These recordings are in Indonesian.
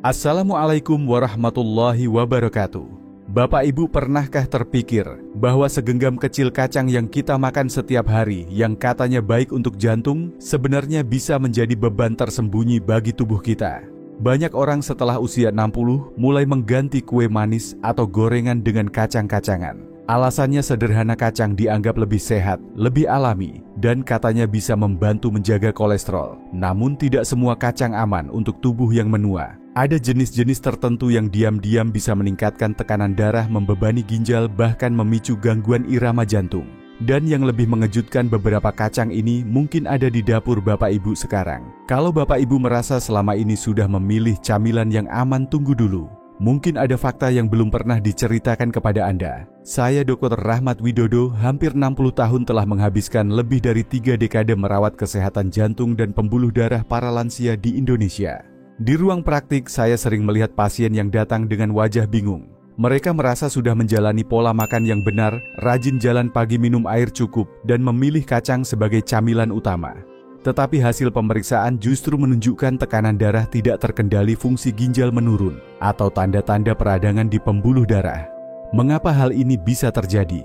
Assalamualaikum warahmatullahi wabarakatuh. Bapak Ibu pernahkah terpikir bahwa segenggam kecil kacang yang kita makan setiap hari yang katanya baik untuk jantung sebenarnya bisa menjadi beban tersembunyi bagi tubuh kita? Banyak orang setelah usia 60 mulai mengganti kue manis atau gorengan dengan kacang-kacangan. Alasannya sederhana, kacang dianggap lebih sehat, lebih alami, dan katanya bisa membantu menjaga kolesterol. Namun tidak semua kacang aman untuk tubuh yang menua. Ada jenis-jenis tertentu yang diam-diam bisa meningkatkan tekanan darah, membebani ginjal, bahkan memicu gangguan irama jantung. Dan yang lebih mengejutkan, beberapa kacang ini mungkin ada di dapur Bapak Ibu sekarang. Kalau Bapak Ibu merasa selama ini sudah memilih camilan yang aman, tunggu dulu. Mungkin ada fakta yang belum pernah diceritakan kepada Anda. Saya Dr. Rahmat Widodo, hampir 60 tahun telah menghabiskan lebih dari 3 dekade merawat kesehatan jantung dan pembuluh darah para lansia di Indonesia. Di ruang praktik, saya sering melihat pasien yang datang dengan wajah bingung. Mereka merasa sudah menjalani pola makan yang benar, rajin jalan pagi, minum air cukup, dan memilih kacang sebagai camilan utama. Tetapi hasil pemeriksaan justru menunjukkan tekanan darah tidak terkendali, fungsi ginjal menurun, atau tanda-tanda peradangan di pembuluh darah. Mengapa hal ini bisa terjadi?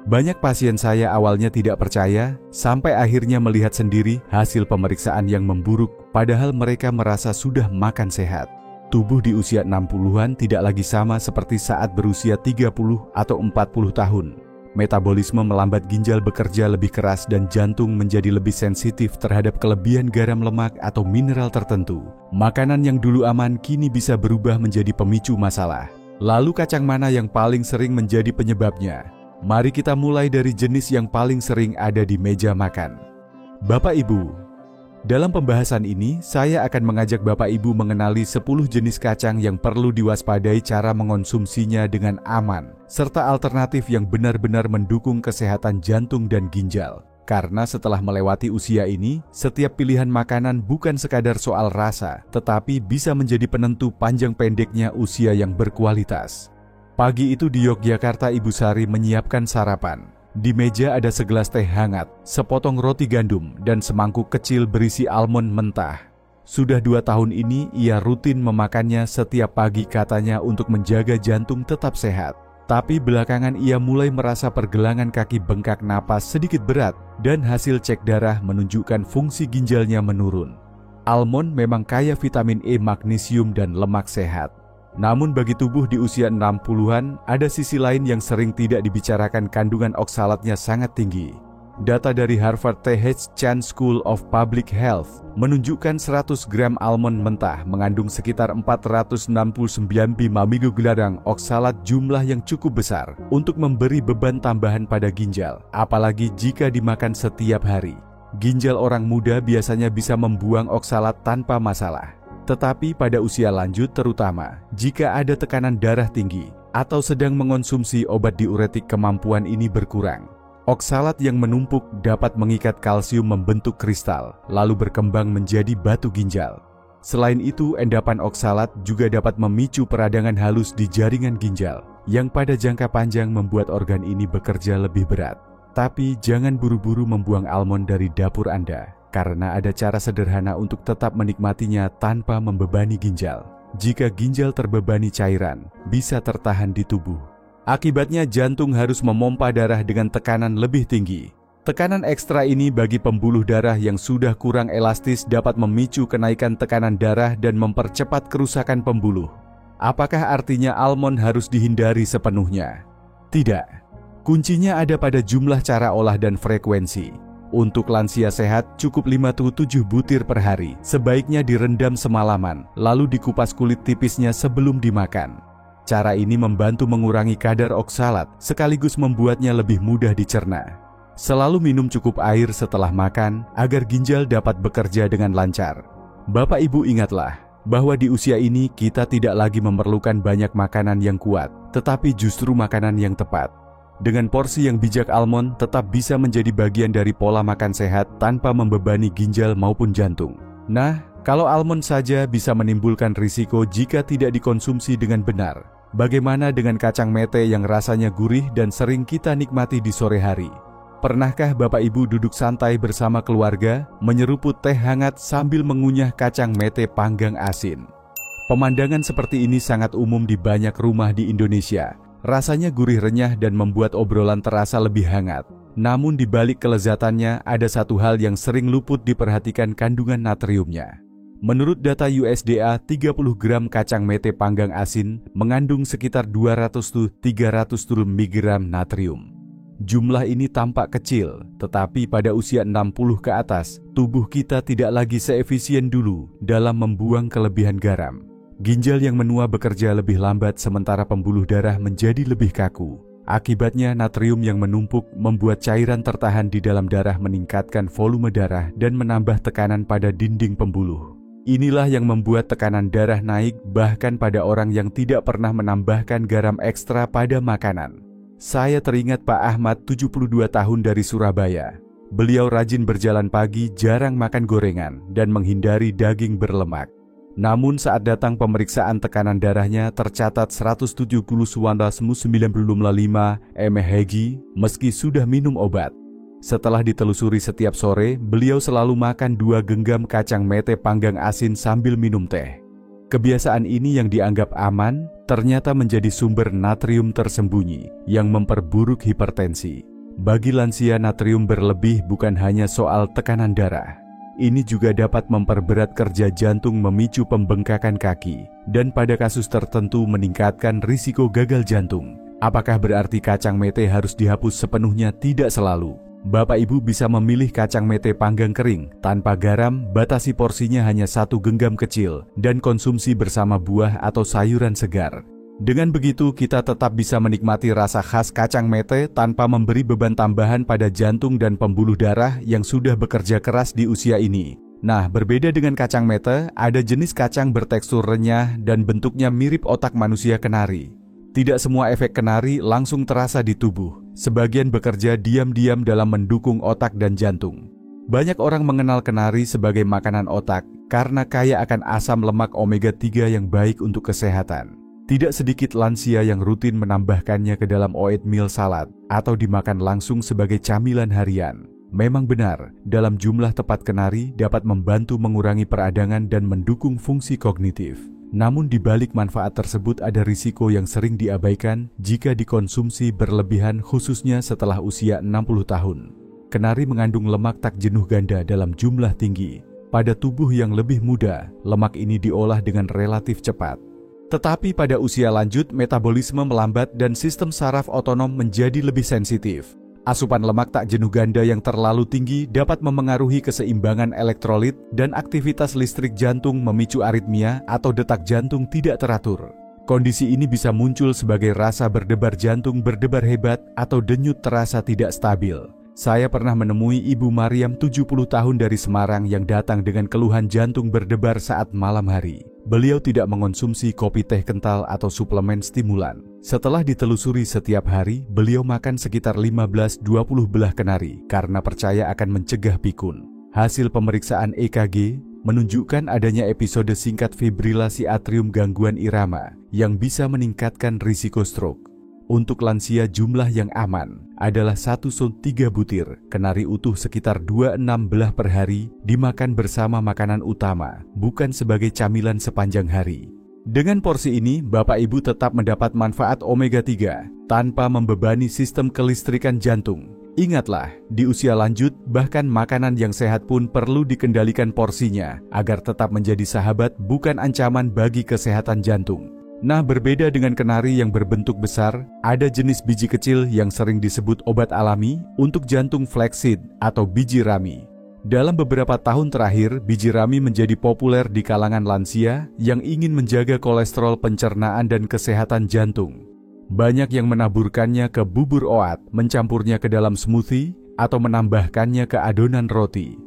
Banyak pasien saya awalnya tidak percaya, sampai akhirnya melihat sendiri hasil pemeriksaan yang memburuk, padahal mereka merasa sudah makan sehat. Tubuh di usia 60-an tidak lagi sama seperti saat berusia 30 atau 40 tahun. Metabolisme melambat, ginjal bekerja lebih keras, dan jantung menjadi lebih sensitif terhadap kelebihan garam, lemak, atau mineral tertentu. Makanan yang dulu aman kini bisa berubah menjadi pemicu masalah. Lalu kacang mana yang paling sering menjadi penyebabnya? Mari kita mulai dari jenis yang paling sering ada di meja makan. Bapak Ibu, dalam pembahasan ini, saya akan mengajak Bapak Ibu mengenali 10 jenis kacang yang perlu diwaspadai, cara mengonsumsinya dengan aman, serta alternatif yang benar-benar mendukung kesehatan jantung dan ginjal. Karena setelah melewati usia ini, setiap pilihan makanan bukan sekadar soal rasa, tetapi bisa menjadi penentu panjang pendeknya usia yang berkualitas. Pagi itu di Yogyakarta, Ibu Sari menyiapkan sarapan. Di meja ada segelas teh hangat, sepotong roti gandum, dan semangkuk kecil berisi almond mentah. Sudah 2 tahun ini ia rutin memakannya setiap pagi, katanya untuk menjaga jantung tetap sehat. Tapi belakangan ia mulai merasa pergelangan kaki, bengkak, napas sedikit berat, dan hasil cek darah menunjukkan fungsi ginjalnya menurun. Almond memang kaya vitamin E, magnesium, dan lemak sehat. Namun bagi tubuh di usia 60-an, ada sisi lain yang sering tidak dibicarakan, kandungan oksalatnya sangat tinggi. Data dari Harvard T.H. Chan School of Public Health menunjukkan 100 gram almond mentah mengandung sekitar 469 mg oksalat, jumlah yang cukup besar untuk memberi beban tambahan pada ginjal, apalagi jika dimakan setiap hari. Ginjal orang muda biasanya bisa membuang oksalat tanpa masalah. Tetapi pada usia lanjut, terutama jika ada tekanan darah tinggi atau sedang mengonsumsi obat diuretik, kemampuan ini berkurang. Oksalat yang menumpuk dapat mengikat kalsium, membentuk kristal, lalu berkembang menjadi batu ginjal. Selain itu, endapan oksalat juga dapat memicu peradangan halus di jaringan ginjal, yang pada jangka panjang membuat organ ini bekerja lebih berat. Tapi jangan buru-buru membuang almond dari dapur Anda, karena ada cara sederhana untuk tetap menikmatinya tanpa membebani ginjal. Jika ginjal terbebani cairan, bisa tertahan di tubuh. Akibatnya jantung harus memompa darah dengan tekanan lebih tinggi. Tekanan ekstra ini bagi pembuluh darah yang sudah kurang elastis dapat memicu kenaikan tekanan darah dan mempercepat kerusakan pembuluh. Apakah artinya almond harus dihindari sepenuhnya? Tidak. Kuncinya ada pada jumlah, cara olah, dan frekuensi. Untuk lansia sehat, cukup 5-7 butir per hari. Sebaiknya direndam semalaman, lalu dikupas kulit tipisnya sebelum dimakan. Cara ini membantu mengurangi kadar oksalat, sekaligus membuatnya lebih mudah dicerna. Selalu minum cukup air setelah makan, agar ginjal dapat bekerja dengan lancar. Bapak Ibu ingatlah, bahwa di usia ini kita tidak lagi memerlukan banyak makanan yang kuat, tetapi justru makanan yang tepat. Dengan porsi yang bijak, almond tetap bisa menjadi bagian dari pola makan sehat tanpa membebani ginjal maupun jantung. Nah, kalau almond saja bisa menimbulkan risiko jika tidak dikonsumsi dengan benar, bagaimana dengan kacang mete yang rasanya gurih dan sering kita nikmati di sore hari? Pernahkah Bapak Ibu duduk santai bersama keluarga, menyeruput teh hangat sambil mengunyah kacang mete panggang asin? Pemandangan seperti ini sangat umum di banyak rumah di Indonesia. Rasanya gurih renyah dan membuat obrolan terasa lebih hangat. Namun di balik kelezatannya ada satu hal yang sering luput diperhatikan, kandungan natriumnya. Menurut data USDA, 30 gram kacang mete panggang asin mengandung sekitar 200-300 mg natrium. Jumlah ini tampak kecil, tetapi pada usia 60 ke atas, tubuh kita tidak lagi seefisien dulu dalam membuang kelebihan garam. Ginjal yang menua bekerja lebih lambat sementara pembuluh darah menjadi lebih kaku. Akibatnya natrium yang menumpuk membuat cairan tertahan di dalam darah meningkatkan volume darah dan menambah tekanan pada dinding pembuluh. Inilah yang membuat tekanan darah naik bahkan pada orang yang tidak pernah menambahkan garam ekstra pada makanan. Saya teringat Pak Ahmad, 72 tahun dari Surabaya. Beliau rajin berjalan pagi, jarang makan gorengan, dan menghindari daging berlemak. Namun saat datang pemeriksaan tekanan darahnya tercatat 170/95 mHg meski sudah minum obat. Setelah ditelusuri setiap sore, beliau selalu makan 2 genggam kacang mete panggang asin sambil minum teh. Kebiasaan ini yang dianggap aman, ternyata menjadi sumber natrium tersembunyi yang memperburuk hipertensi. Bagi lansia, natrium berlebih bukan hanya soal tekanan darah. Ini juga dapat memperberat kerja jantung, memicu pembengkakan kaki, dan pada kasus tertentu meningkatkan risiko gagal jantung. Apakah berarti kacang mete harus dihapus sepenuhnya? Tidak selalu. Bapak Ibu bisa memilih kacang mete panggang kering, tanpa garam, batasi porsinya hanya 1 genggam kecil, dan konsumsi bersama buah atau sayuran segar. Dengan begitu, kita tetap bisa menikmati rasa khas kacang mete tanpa memberi beban tambahan pada jantung dan pembuluh darah yang sudah bekerja keras di usia ini. Nah, berbeda dengan kacang mete, ada jenis kacang bertekstur renyah dan bentuknya mirip otak manusia, kenari. Tidak semua efek kenari langsung terasa di tubuh. Sebagian bekerja diam-diam dalam mendukung otak dan jantung. Banyak orang mengenal kenari sebagai makanan otak karena kaya akan asam lemak omega 3 yang baik untuk kesehatan. Tidak sedikit lansia yang rutin menambahkannya ke dalam oatmeal salad atau dimakan langsung sebagai camilan harian. Memang benar, dalam jumlah tepat kenari dapat membantu mengurangi peradangan dan mendukung fungsi kognitif. Namun di balik manfaat tersebut ada risiko yang sering diabaikan jika dikonsumsi berlebihan, khususnya setelah usia 60 tahun. Kenari mengandung lemak tak jenuh ganda dalam jumlah tinggi. Pada tubuh yang lebih muda, lemak ini diolah dengan relatif cepat. Tetapi pada usia lanjut, metabolisme melambat dan sistem saraf otonom menjadi lebih sensitif. Asupan lemak tak jenuh ganda yang terlalu tinggi dapat memengaruhi keseimbangan elektrolit dan aktivitas listrik jantung, memicu aritmia atau detak jantung tidak teratur. Kondisi ini bisa muncul sebagai rasa berdebar jantung berdebar hebat atau denyut terasa tidak stabil. Saya pernah menemui Ibu Mariam, 70 tahun dari Semarang, yang datang dengan keluhan jantung berdebar saat malam hari. Beliau tidak mengonsumsi kopi, teh kental, atau suplemen stimulan. Setelah ditelusuri setiap hari, beliau makan sekitar 15-20 belah kenari karena percaya akan mencegah pikun. Hasil pemeriksaan EKG menunjukkan adanya episode singkat fibrilasi atrium gangguan irama yang bisa meningkatkan risiko stroke. Untuk lansia, jumlah yang aman adalah 1/3 butir kenari utuh sekitar 26 belah per hari dimakan bersama makanan utama, bukan sebagai camilan sepanjang hari. Dengan porsi ini, Bapak Ibu tetap mendapat manfaat omega 3 tanpa membebani sistem kelistrikan jantung. Ingatlah, di usia lanjut, bahkan makanan yang sehat pun perlu dikendalikan porsinya agar tetap menjadi sahabat, bukan ancaman bagi kesehatan jantung. Nah, berbeda dengan kenari yang berbentuk besar, ada jenis biji kecil yang sering disebut obat alami untuk jantung, flaxseed atau biji rami. Dalam beberapa tahun terakhir, biji rami menjadi populer di kalangan lansia yang ingin menjaga kolesterol, pencernaan, dan kesehatan jantung. Banyak yang menaburkannya ke bubur oat, mencampurnya ke dalam smoothie, atau menambahkannya ke adonan roti.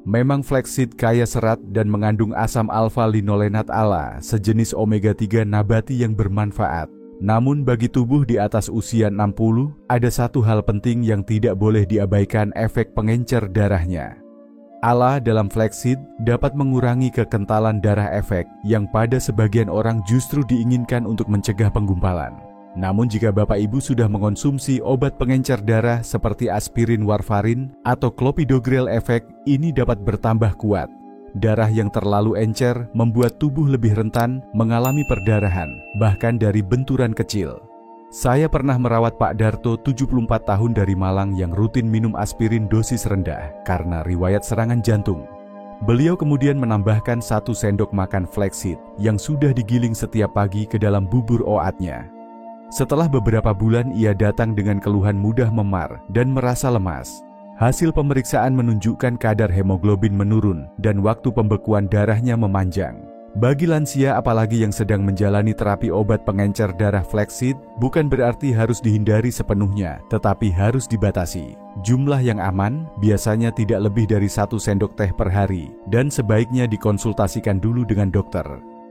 Memang flaxseed kaya serat dan mengandung asam alfa-linolenat ala, sejenis omega 3 nabati yang bermanfaat. Namun bagi tubuh di atas usia 60, ada satu hal penting yang tidak boleh diabaikan, efek pengencer darahnya. Ala dalam flaxseed dapat mengurangi kekentalan darah, efek yang pada sebagian orang justru diinginkan untuk mencegah penggumpalan. Namun jika Bapak Ibu sudah mengonsumsi obat pengencer darah seperti aspirin, warfarin, atau clopidogrel, efek ini dapat bertambah kuat. Darah yang terlalu encer membuat tubuh lebih rentan mengalami perdarahan, bahkan dari benturan kecil. Saya pernah merawat Pak Darto 74 tahun dari Malang yang rutin minum aspirin dosis rendah karena riwayat serangan jantung. Beliau kemudian menambahkan 1 sendok makan flaxseed yang sudah digiling setiap pagi ke dalam bubur oatnya. Setelah beberapa bulan ia datang dengan keluhan mudah memar dan merasa lemas. Hasil pemeriksaan menunjukkan kadar hemoglobin menurun dan waktu pembekuan darahnya memanjang. Bagi lansia apalagi yang sedang menjalani terapi obat pengencer darah flaxseed, bukan berarti harus dihindari sepenuhnya, tetapi harus dibatasi. Jumlah yang aman biasanya tidak lebih dari 1 sendok teh per hari, dan sebaiknya dikonsultasikan dulu dengan dokter.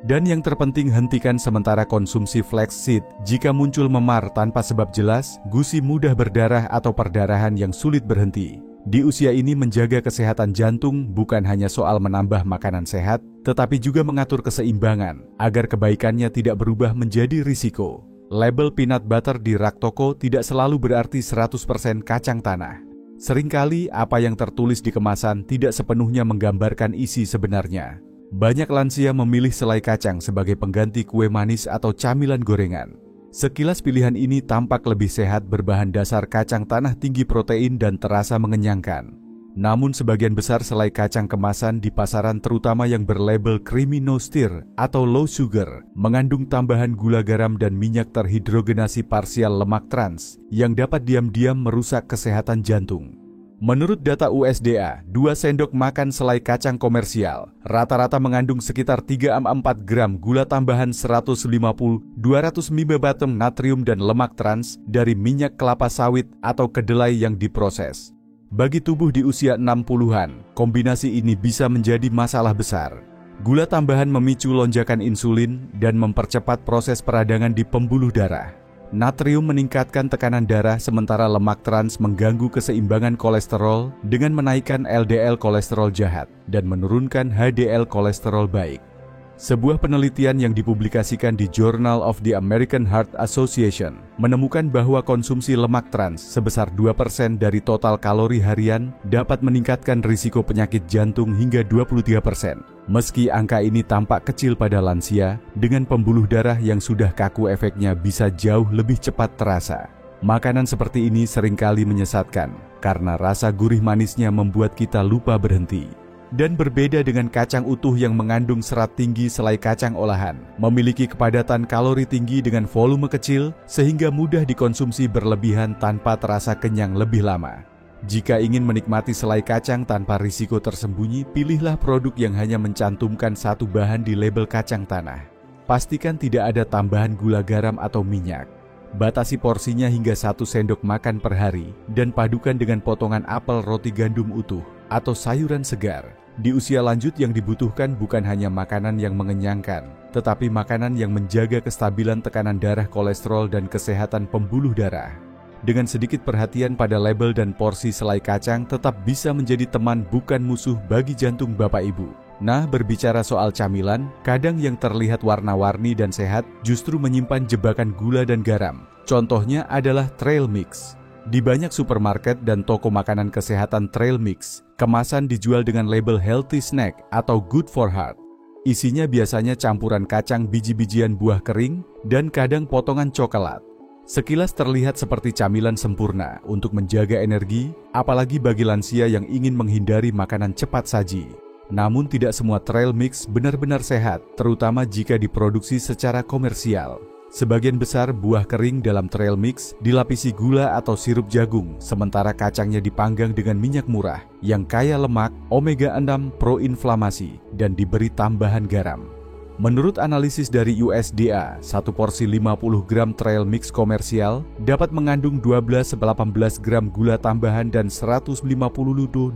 Dan yang terpenting, hentikan sementara konsumsi flaxseed jika muncul memar tanpa sebab jelas, gusi mudah berdarah atau perdarahan yang sulit berhenti. Di usia ini menjaga kesehatan jantung bukan hanya soal menambah makanan sehat, tetapi juga mengatur keseimbangan agar kebaikannya tidak berubah menjadi risiko. Label peanut butter di rak toko tidak selalu berarti 100% kacang tanah. Seringkali apa yang tertulis di kemasan tidak sepenuhnya menggambarkan isi sebenarnya. Banyak lansia memilih selai kacang sebagai pengganti kue manis atau camilan gorengan. Sekilas pilihan ini tampak lebih sehat berbahan dasar kacang tanah tinggi protein dan terasa mengenyangkan. Namun sebagian besar selai kacang kemasan di pasaran terutama yang berlabel creamy no stir atau low sugar mengandung tambahan gula garam dan minyak terhidrogenasi parsial lemak trans yang dapat diam-diam merusak kesehatan jantung. Menurut data USDA, 2 sendok makan selai kacang komersial rata-rata mengandung sekitar 3,4 gram gula tambahan 150-200 mg natrium dan lemak trans dari minyak kelapa sawit atau kedelai yang diproses. Bagi tubuh di usia 60-an, kombinasi ini bisa menjadi masalah besar. Gula tambahan memicu lonjakan insulin dan mempercepat proses peradangan di pembuluh darah. Natrium meningkatkan tekanan darah sementara lemak trans mengganggu keseimbangan kolesterol dengan menaikkan LDL kolesterol jahat dan menurunkan HDL kolesterol baik. Sebuah penelitian yang dipublikasikan di Journal of the American Heart Association menemukan bahwa konsumsi lemak trans sebesar 2% dari total kalori harian dapat meningkatkan risiko penyakit jantung hingga 23%. Meski angka ini tampak kecil pada lansia, dengan pembuluh darah yang sudah kaku efeknya bisa jauh lebih cepat terasa. Makanan seperti ini seringkali menyesatkan karena rasa gurih manisnya membuat kita lupa berhenti. Dan berbeda dengan kacang utuh yang mengandung serat tinggi, selai kacang olahan memiliki kepadatan kalori tinggi dengan volume kecil sehingga mudah dikonsumsi berlebihan tanpa terasa kenyang lebih lama. Jika ingin menikmati selai kacang tanpa risiko tersembunyi, pilihlah produk yang hanya mencantumkan 1 bahan di label kacang tanah. Pastikan tidak ada tambahan gula garam atau minyak. Batasi porsinya hingga 1 sendok makan per hari dan padukan dengan potongan apel roti gandum utuh atau sayuran segar. Di usia lanjut yang dibutuhkan bukan hanya makanan yang mengenyangkan, tetapi makanan yang menjaga kestabilan tekanan darah, kolesterol, dan kesehatan pembuluh darah. Dengan sedikit perhatian pada label dan porsi, selai kacang tetap bisa menjadi teman bukan musuh bagi jantung Bapak Ibu. Nah, berbicara soal camilan, kadang yang terlihat warna-warni dan sehat justru menyimpan jebakan gula dan garam. Contohnya adalah trail mix. Di banyak supermarket dan toko makanan kesehatan trail mix, kemasan dijual dengan label healthy snack atau good for heart. Isinya biasanya campuran kacang, biji-bijian buah kering, dan kadang potongan coklat. Sekilas terlihat seperti camilan sempurna untuk menjaga energi, apalagi bagi lansia yang ingin menghindari makanan cepat saji. Namun tidak semua trail mix benar-benar sehat, terutama jika diproduksi secara komersial. Sebagian besar buah kering dalam trail mix dilapisi gula atau sirup jagung, sementara kacangnya dipanggang dengan minyak murah yang kaya lemak, omega 6, proinflamasi, dan diberi tambahan garam. Menurut analisis dari USDA, 1 porsi 50 gram trail mix komersial dapat mengandung 12-18 gram gula tambahan dan 150-250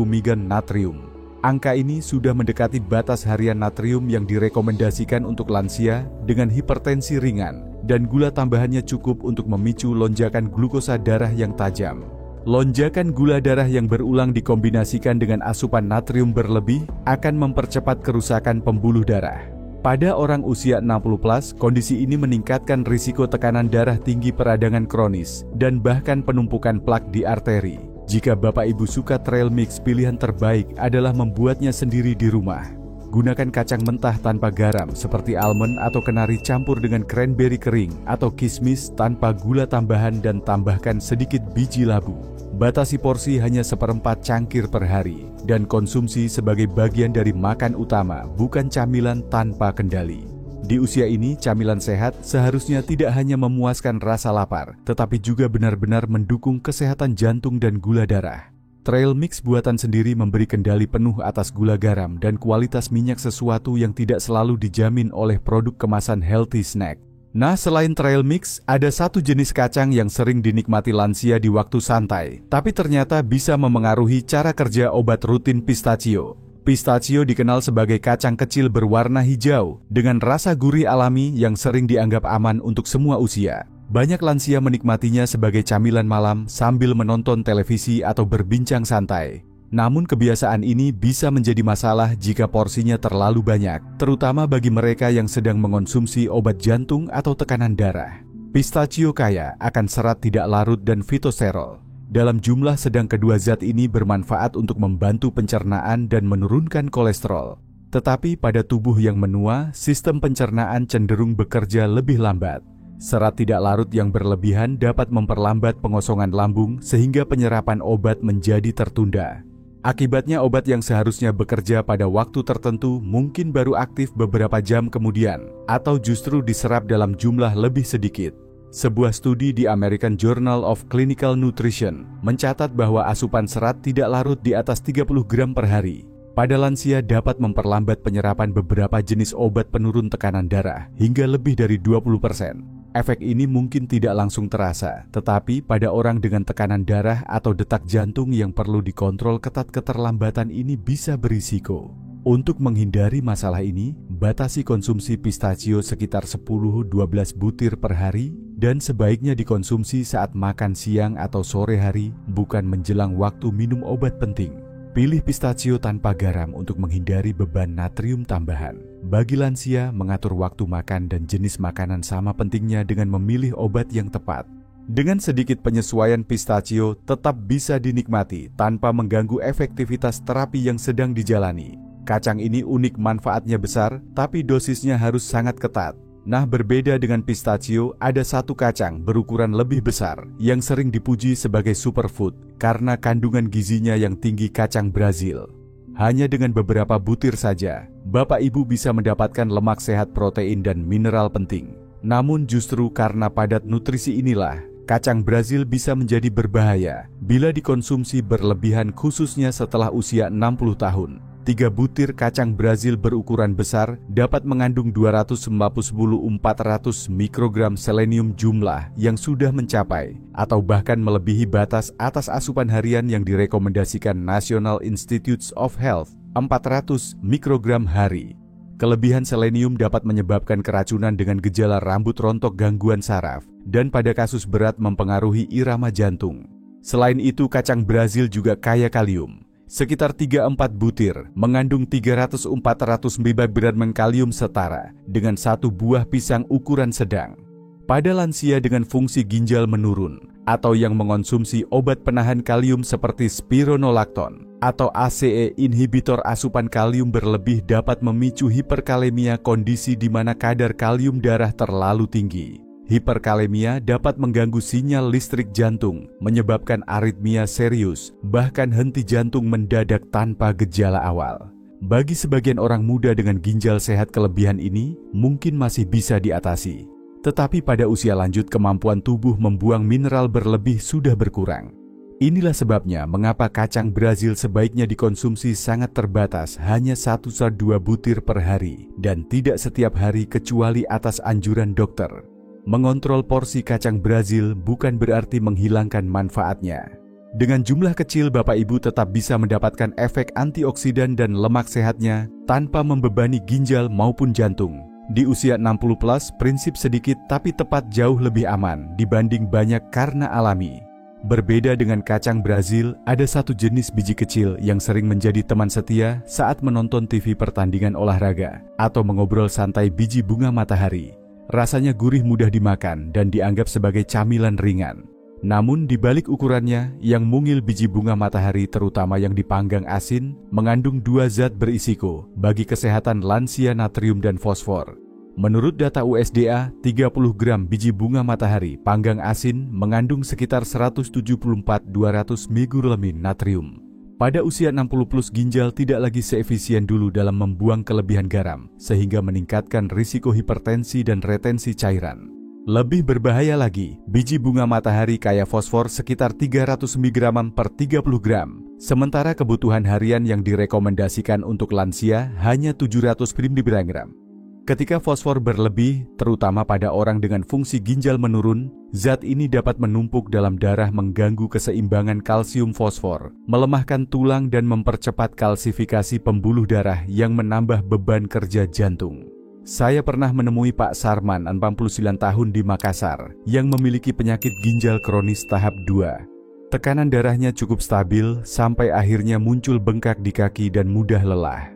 mg natrium. Angka ini sudah mendekati batas harian natrium yang direkomendasikan untuk lansia dengan hipertensi ringan, dan gula tambahannya cukup untuk memicu lonjakan glukosa darah yang tajam. Lonjakan gula darah yang berulang dikombinasikan dengan asupan natrium berlebih akan mempercepat kerusakan pembuluh darah. Pada orang usia 60+, kondisi ini meningkatkan risiko tekanan darah tinggi, peradangan kronis, dan bahkan penumpukan plak di arteri. Jika Bapak Ibu suka trail mix, pilihan terbaik adalah membuatnya sendiri di rumah. Gunakan kacang mentah tanpa garam seperti almond atau kenari campur dengan cranberry kering atau kismis tanpa gula tambahan dan tambahkan sedikit biji labu. Batasi porsi hanya 1/4 cangkir per hari dan konsumsi sebagai bagian dari makan utama, bukan camilan tanpa kendali. Di usia ini, camilan sehat seharusnya tidak hanya memuaskan rasa lapar, tetapi juga benar-benar mendukung kesehatan jantung dan gula darah. Trail mix buatan sendiri memberi kendali penuh atas gula garam dan kualitas minyak, sesuatu yang tidak selalu dijamin oleh produk kemasan healthy snack. Nah, selain trail mix, ada satu jenis kacang yang sering dinikmati lansia di waktu santai, tapi ternyata bisa memengaruhi cara kerja obat rutin pistachio. Pistachio dikenal sebagai kacang kecil berwarna hijau dengan rasa gurih alami yang sering dianggap aman untuk semua usia. Banyak lansia menikmatinya sebagai camilan malam sambil menonton televisi atau berbincang santai. Namun kebiasaan ini bisa menjadi masalah jika porsinya terlalu banyak, terutama bagi mereka yang sedang mengonsumsi obat jantung atau tekanan darah. Pistachio kaya akan serat tidak larut dan fitosterol. Dalam jumlah sedang, kedua zat ini bermanfaat untuk membantu pencernaan dan menurunkan kolesterol. Tetapi pada tubuh yang menua, sistem pencernaan cenderung bekerja lebih lambat. Serat tidak larut yang berlebihan dapat memperlambat pengosongan lambung sehingga penyerapan obat menjadi tertunda. Akibatnya obat yang seharusnya bekerja pada waktu tertentu mungkin baru aktif beberapa jam kemudian, atau justru diserap dalam jumlah lebih sedikit. Sebuah studi di American Journal of Clinical Nutrition mencatat bahwa asupan serat tidak larut di atas 30 gram per hari pada lansia dapat memperlambat penyerapan beberapa jenis obat penurun tekanan darah hingga lebih dari 20%. Efek ini mungkin tidak langsung terasa, tetapi pada orang dengan tekanan darah atau detak jantung yang perlu dikontrol ketat, keterlambatan ini bisa berisiko. Untuk menghindari masalah ini, batasi konsumsi pistachio sekitar 10-12 butir per hari dan sebaiknya dikonsumsi saat makan siang atau sore hari, bukan menjelang waktu minum obat penting. Pilih pistachio tanpa garam untuk menghindari beban natrium tambahan. Bagi lansia, mengatur waktu makan dan jenis makanan sama pentingnya dengan memilih obat yang tepat. Dengan sedikit penyesuaian, pistachio tetap bisa dinikmati tanpa mengganggu efektivitas terapi yang sedang dijalani. Kacang ini unik, manfaatnya besar, tapi dosisnya harus sangat ketat. Nah, berbeda dengan pistachio, ada satu kacang berukuran lebih besar yang sering dipuji sebagai superfood karena kandungan gizinya yang tinggi, kacang Brazil. Hanya dengan beberapa butir saja, Bapak Ibu bisa mendapatkan lemak sehat, protein, dan mineral penting. Namun justru karena padat nutrisi inilah, kacang Brazil bisa menjadi berbahaya bila dikonsumsi berlebihan, khususnya setelah usia 60 tahun. 3 butir kacang Brazil berukuran besar dapat mengandung 290–400 mikrogram selenium, jumlah yang sudah mencapai atau bahkan melebihi batas atas asupan harian yang direkomendasikan National Institutes of Health, 400 mikrogram hari. Kelebihan selenium dapat menyebabkan keracunan dengan gejala rambut rontok, gangguan saraf, dan pada kasus berat mempengaruhi irama jantung. Selain itu, kacang Brazil juga kaya kalium. Sekitar 3–4 butir mengandung 300–400 mg kalium, setara dengan satu buah pisang ukuran sedang. Pada lansia dengan fungsi ginjal menurun atau yang mengonsumsi obat penahan kalium seperti spironolakton atau ACE inhibitor, asupan kalium berlebih dapat memicu hiperkalemia, kondisi di mana kadar kalium darah terlalu tinggi. Hiperkalemia dapat mengganggu sinyal listrik jantung, menyebabkan aritmia serius, bahkan henti jantung mendadak tanpa gejala awal. Bagi sebagian orang muda dengan ginjal sehat, kelebihan ini mungkin masih bisa diatasi. Tetapi pada usia lanjut, kemampuan tubuh membuang mineral berlebih sudah berkurang. Inilah sebabnya mengapa kacang Brazil sebaiknya dikonsumsi sangat terbatas, hanya 1–2 butir per hari, dan tidak setiap hari kecuali atas anjuran dokter. Mengontrol porsi kacang Brazil bukan berarti menghilangkan manfaatnya. Dengan jumlah kecil, Bapak Ibu tetap bisa mendapatkan efek antioksidan dan lemak sehatnya tanpa membebani ginjal maupun jantung. Di usia 60+, prinsip sedikit tapi tepat jauh lebih aman dibanding banyak karena alami. Berbeda dengan kacang Brazil, ada satu jenis biji kecil yang sering menjadi teman setia saat menonton TV pertandingan olahraga atau mengobrol santai, biji bunga matahari. Rasanya gurih, mudah dimakan, dan dianggap sebagai camilan ringan. Namun di balik ukurannya, yang mungil biji bunga matahari terutama yang dipanggang asin, mengandung dua zat berisiko bagi kesehatan lansia, natrium dan fosfor. Menurut data USDA, 30 gram biji bunga matahari panggang asin mengandung sekitar 174-200 mg natrium. Pada usia 60 plus, ginjal tidak lagi seefisien dulu dalam membuang kelebihan garam, sehingga meningkatkan risiko hipertensi dan retensi cairan. Lebih berbahaya lagi, biji bunga matahari kaya fosfor sekitar 300 mg per 30 gram, sementara kebutuhan harian yang direkomendasikan untuk lansia hanya 700 mg. Ketika fosfor berlebih, terutama pada orang dengan fungsi ginjal menurun, zat ini dapat menumpuk dalam darah, mengganggu keseimbangan kalsium fosfor, melemahkan tulang dan mempercepat kalsifikasi pembuluh darah yang menambah beban kerja jantung. Saya pernah menemui Pak Sarman, 49 tahun di Makassar, yang memiliki penyakit ginjal kronis tahap 2. Tekanan darahnya cukup stabil sampai akhirnya muncul bengkak di kaki dan mudah lelah.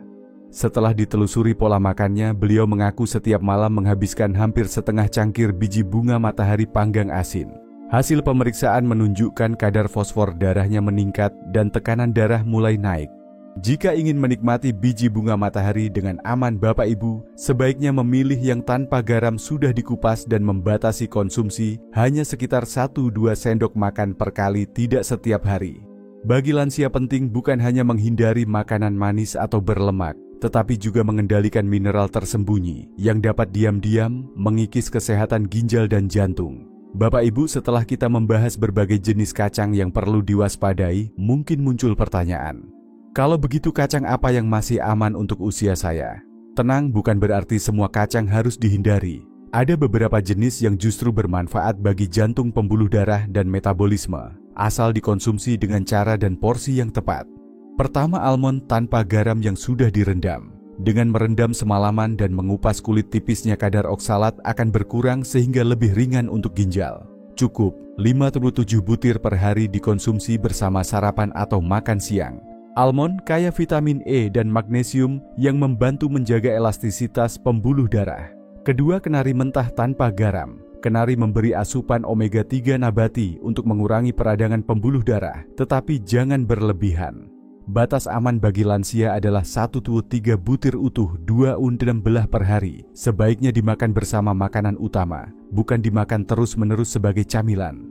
Setelah ditelusuri pola makannya, beliau mengaku setiap malam menghabiskan hampir setengah cangkir biji bunga matahari panggang asin. Hasil pemeriksaan menunjukkan kadar fosfor darahnya meningkat dan tekanan darah mulai naik. Jika ingin menikmati biji bunga matahari dengan aman, Bapak Ibu sebaiknya memilih yang tanpa garam, sudah dikupas, dan membatasi konsumsi hanya sekitar 1-2 sendok makan per kali, tidak setiap hari. Bagi lansia penting bukan hanya menghindari makanan manis atau berlemak, tetapi juga mengendalikan mineral tersembunyi yang dapat diam-diam mengikis kesehatan ginjal dan jantung. Bapak Ibu, setelah kita membahas berbagai jenis kacang yang perlu diwaspadai, mungkin muncul pertanyaan, kalau begitu kacang apa yang masih aman untuk usia saya? Tenang, bukan berarti semua kacang harus dihindari. Ada beberapa jenis yang justru bermanfaat bagi jantung, pembuluh darah, dan metabolisme, asal dikonsumsi dengan cara dan porsi yang tepat. Pertama, almond tanpa garam yang sudah direndam. Dengan merendam semalaman dan mengupas kulit tipisnya, kadar oksalat akan berkurang sehingga lebih ringan untuk ginjal. Cukup 57 butir per hari dikonsumsi bersama sarapan atau makan siang. Almond kaya vitamin E dan magnesium yang membantu menjaga elastisitas pembuluh darah. Kedua, kenari mentah tanpa garam. Kenari memberi asupan omega 3 nabati untuk mengurangi peradangan pembuluh darah, tetapi jangan berlebihan. Batas aman bagi lansia adalah 1-3 butir utuh 2 undem belah per hari. Sebaiknya dimakan bersama makanan utama, bukan dimakan terus-menerus sebagai camilan.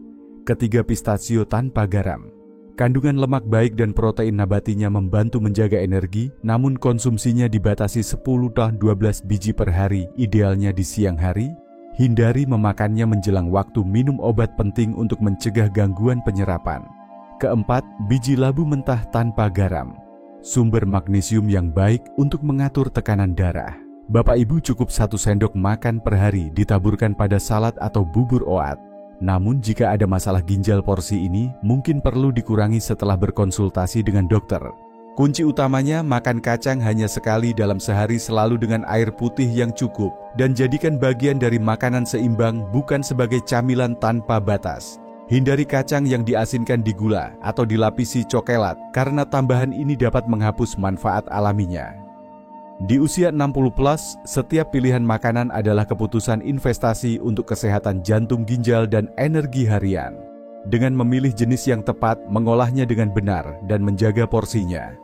Ketiga, pistachio tanpa garam. Kandungan lemak baik dan protein nabatinya membantu menjaga energi, namun konsumsinya dibatasi 10-12 biji per hari, idealnya di siang hari. Hindari memakannya menjelang waktu minum obat, penting untuk mencegah gangguan penyerapan. Keempat, biji labu mentah tanpa garam. Sumber magnesium yang baik untuk mengatur tekanan darah. Bapak Ibu, cukup 1 sendok makan per hari ditaburkan pada salad atau bubur oat. Namun jika ada masalah ginjal, porsi ini mungkin perlu dikurangi setelah berkonsultasi dengan dokter. Kunci utamanya, makan kacang hanya sekali dalam sehari, selalu dengan air putih yang cukup, dan jadikan bagian dari makanan seimbang, bukan sebagai camilan tanpa batas. Hindari kacang yang diasinkan di gula atau dilapisi coklat, karena tambahan ini dapat menghapus manfaat alaminya. Di usia 60 plus, setiap pilihan makanan adalah keputusan investasi untuk kesehatan jantung, ginjal, dan energi harian. Dengan memilih jenis yang tepat, mengolahnya dengan benar, dan menjaga porsinya,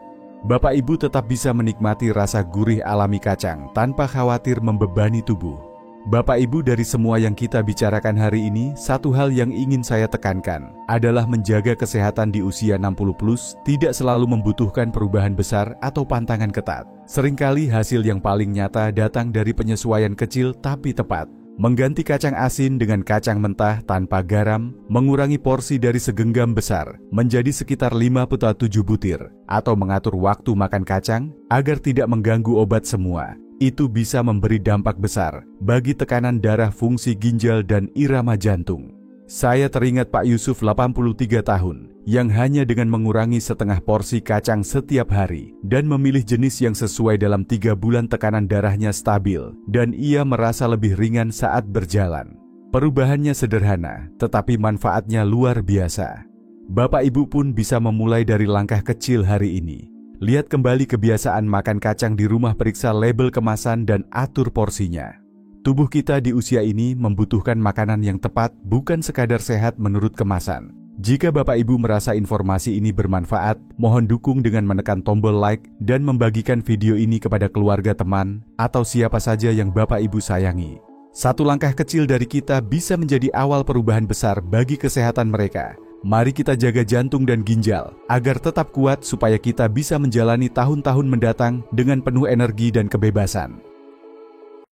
Bapak Ibu tetap bisa menikmati rasa gurih alami kacang tanpa khawatir membebani tubuh. Bapak Ibu, dari semua yang kita bicarakan hari ini, satu hal yang ingin saya tekankan adalah menjaga kesehatan di usia 60 plus tidak selalu membutuhkan perubahan besar atau pantangan ketat. Seringkali hasil yang paling nyata datang dari penyesuaian kecil tapi tepat. Mengganti kacang asin dengan kacang mentah tanpa garam, mengurangi porsi dari segenggam besar menjadi sekitar 5-7 butir, atau mengatur waktu makan kacang agar tidak mengganggu obat semua. Itu bisa memberi dampak besar bagi tekanan darah, fungsi ginjal, dan irama jantung. Saya teringat Pak Yusuf, 83 tahun, yang hanya dengan mengurangi setengah porsi kacang setiap hari dan memilih jenis yang sesuai, dalam 3 bulan tekanan darahnya stabil dan ia merasa lebih ringan saat berjalan. Perubahannya sederhana, tetapi manfaatnya luar biasa. Bapak Ibu pun bisa memulai dari langkah kecil hari ini. Lihat kembali kebiasaan makan kacang di rumah, periksa label kemasan dan atur porsinya. Tubuh kita di usia ini membutuhkan makanan yang tepat, bukan sekadar sehat menurut kemasan. Jika Bapak Ibu merasa informasi ini bermanfaat, mohon dukung dengan menekan tombol like dan membagikan video ini kepada keluarga, teman, atau siapa saja yang Bapak Ibu sayangi. Satu langkah kecil dari kita bisa menjadi awal perubahan besar bagi kesehatan mereka. Mari kita jaga jantung dan ginjal agar tetap kuat supaya kita bisa menjalani tahun-tahun mendatang dengan penuh energi dan kebebasan.